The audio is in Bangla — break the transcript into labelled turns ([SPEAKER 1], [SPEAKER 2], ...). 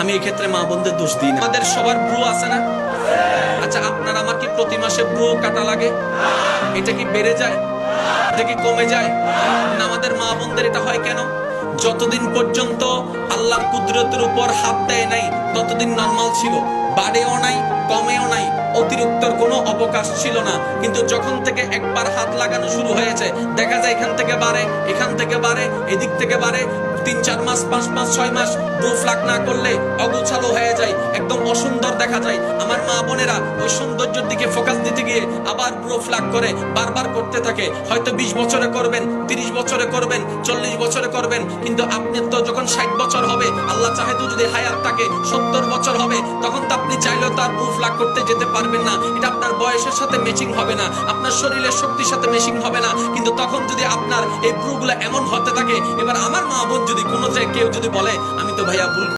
[SPEAKER 1] আমি এই ক্ষেত্রে মা বোনদের দোষ দিই না। আমাদের সবার ব্রু আছে না? আচ্ছা, আপনার আমার কি প্রতি মাসে ব্রু কাটা লাগে? এটা কি বেড়ে যায়? এটা কি কমে যায়? না, আমাদের মা বোনদের এটা হয় কেন? যতদিন পর্যন্ত আল্লাহর কুদরতের উপর হাত দেয় নাই ততদিন নরমাল ছিল, বাড়েও নাই কমেও নাই, অতিরিক্তর কোনো অবকাশ ছিল না। কিন্তু যখন থেকে একবার হাত লাগানো শুরু হয়েছে, দেখা যায় এখান থেকে বাড়ে, এখান থেকে বাড়ে, এদিক থেকে বাড়ে। 3-4 মাস 5 মাস 6 মাস ব্রু ফ্লাক না করলে অগোছালো হয়ে যায়, একদম অসুন্দর দেখা যায়। আমার মা বোনেরা ওই সৌন্দর্যের দিকে ফোকাস দিতে গিয়ে আবার ব্রু ফ্লাক করে বারবার করতে থাকে। হয়তো 20 বছরে করবেন, 30 বছরে করবেন, 40 বছরে করবেন, কিন্তু আপনি তো যখন 60 বছর হবে, আল্লাহ চাহে তো যদি হায়াত থাকে 70 বছর হবে, তখন তো আপনি চাইলেও তার ব্রু ফ্লাক করতে যেতে পারবেন না। এটা আপনার বয়সের সাথে ম্যাচিং হবে না, আপনার শরীরের শক্তির সাথে ম্যাচিং হবে না। কিন্তু তখন যদি আপনার এই ব্রুগুলো এমন হতে থাকে, এবার আমার মা বোন যদি কোনো জায়গায় কেউ যদি বলে আমি তো ভাইয়া ভুল